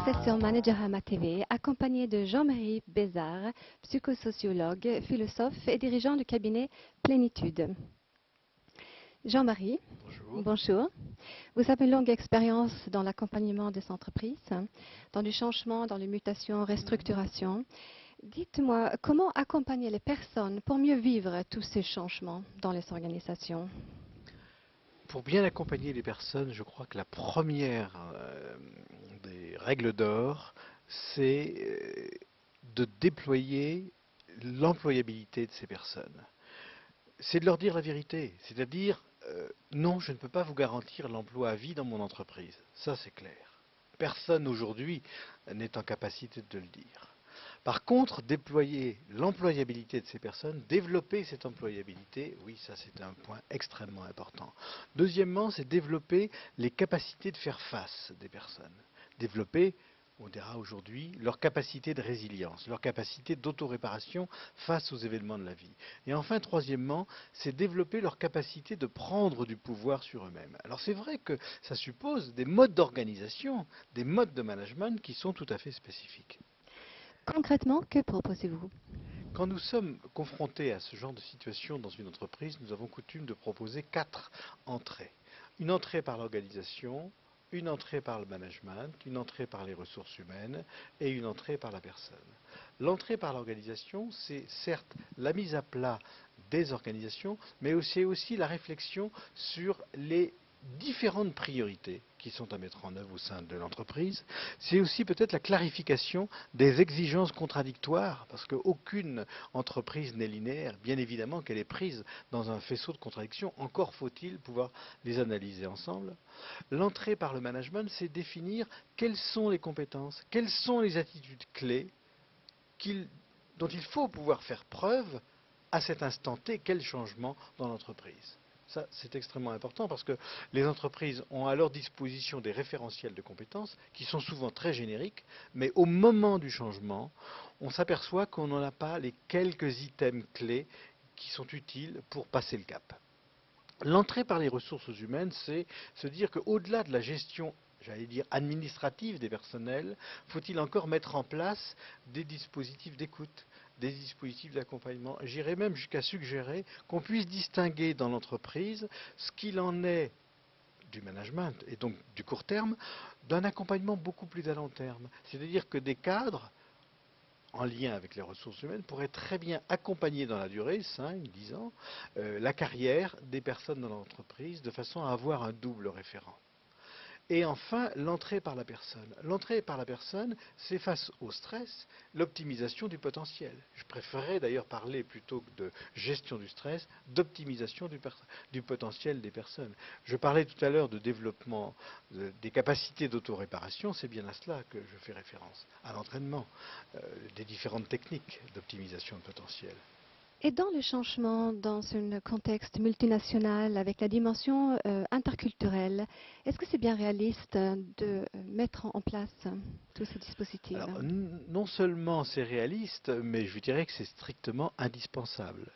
êtes sur Managerama TV, accompagné de Jean-Marie Bézard, psychosociologue, philosophe et dirigeant du cabinet Plénitude. Jean-Marie, bonjour. Vous avez une longue expérience dans l'accompagnement des entreprises, dans du changement, dans les mutations, restructuration. Dites-moi, comment accompagner les personnes pour mieux vivre tous ces changements dans les organisations? Pour bien accompagner les personnes, je crois que la première des règles d'or, c'est de déployer l'employabilité de ces personnes. C'est de leur dire la vérité, c'est-à-dire non, je ne peux pas vous garantir l'emploi à vie dans mon entreprise. Ça, c'est clair. Personne aujourd'hui n'est en capacité de le dire. Par contre, déployer l'employabilité de ces personnes, développer cette employabilité, oui, ça c'est un point extrêmement important. Deuxièmement, c'est développer les capacités de faire face des personnes. Développer, on dira aujourd'hui, leur capacité de résilience, leur capacité d'autoréparation face aux événements de la vie. Et enfin, troisièmement, c'est développer leur capacité de prendre du pouvoir sur eux-mêmes. Alors c'est vrai que ça suppose des modes d'organisation, des modes de management qui sont tout à fait spécifiques. Concrètement, que proposez-vous? Quand nous sommes confrontés à ce genre de situation dans une entreprise, nous avons coutume de proposer 4 entrées. Une entrée par l'organisation, une entrée par le management, une entrée par les ressources humaines et une entrée par la personne. L'entrée par l'organisation, c'est certes la mise à plat des organisations, mais c'est aussi la réflexion sur les différentes priorités qui sont à mettre en œuvre au sein de l'entreprise. C'est aussi peut-être la clarification des exigences contradictoires, parce qu'aucune entreprise n'est linéaire. Bien évidemment qu'elle est prise dans un faisceau de contradictions, encore faut-il pouvoir les analyser ensemble. L'entrée par le management, c'est définir quelles sont les compétences, quelles sont les attitudes clés dont il faut pouvoir faire preuve à cet instant T, quel changement dans l'entreprise. Ça, c'est extrêmement important parce que les entreprises ont à leur disposition des référentiels de compétences qui sont souvent très génériques, mais au moment du changement, on s'aperçoit qu'on n'en a pas les quelques items clés qui sont utiles pour passer le cap. L'entrée par les ressources humaines, c'est se dire qu'au-delà de la gestion, j'allais dire, administrative des personnels, faut-il encore mettre en place des dispositifs d'écoute, des dispositifs d'accompagnement. J'irais même jusqu'à suggérer qu'on puisse distinguer dans l'entreprise ce qu'il en est du management, et donc du court terme, d'un accompagnement beaucoup plus à long terme. C'est-à-dire que des cadres en lien avec les ressources humaines, pourraient très bien accompagner dans la durée, 5, 10 ans, la carrière des personnes dans l'entreprise de façon à avoir un double référent. Et enfin, l'entrée par la personne. L'entrée par la personne, c'est face au stress, l'optimisation du potentiel. Je préférerais d'ailleurs parler plutôt que de gestion du stress, d'optimisation du potentiel des personnes. Je parlais tout à l'heure de développement des capacités d'autoréparation, c'est bien à cela que je fais référence, à l'entraînement des différentes techniques d'optimisation de potentiel. Et dans le changement, dans un contexte multinational avec la dimension interculturelle, est-ce que c'est bien réaliste de mettre en place tous ces dispositifs? Alors, non seulement c'est réaliste, mais je dirais que c'est strictement indispensable.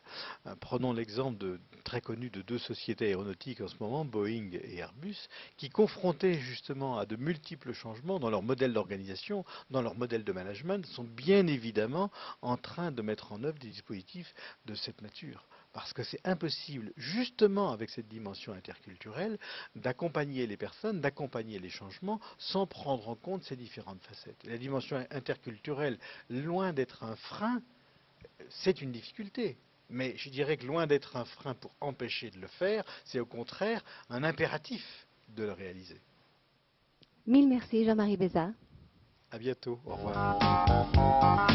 Prenons l'exemple très connu de 2 sociétés aéronautiques en ce moment, Boeing et Airbus, qui confrontés justement à de multiples changements dans leur modèle d'organisation, dans leur modèle de management, sont bien évidemment en train de mettre en œuvre des dispositifs de cette nature. Parce que c'est impossible, justement avec cette dimension interculturelle, d'accompagner les personnes, d'accompagner les changements, sans prendre en compte ces différentes facettes. La dimension interculturelle, loin d'être un frein, c'est une difficulté. Mais je dirais que loin d'être un frein pour empêcher de le faire, c'est au contraire un impératif de le réaliser. Mille merci, Jean-Marie Bézard. À bientôt. Au revoir.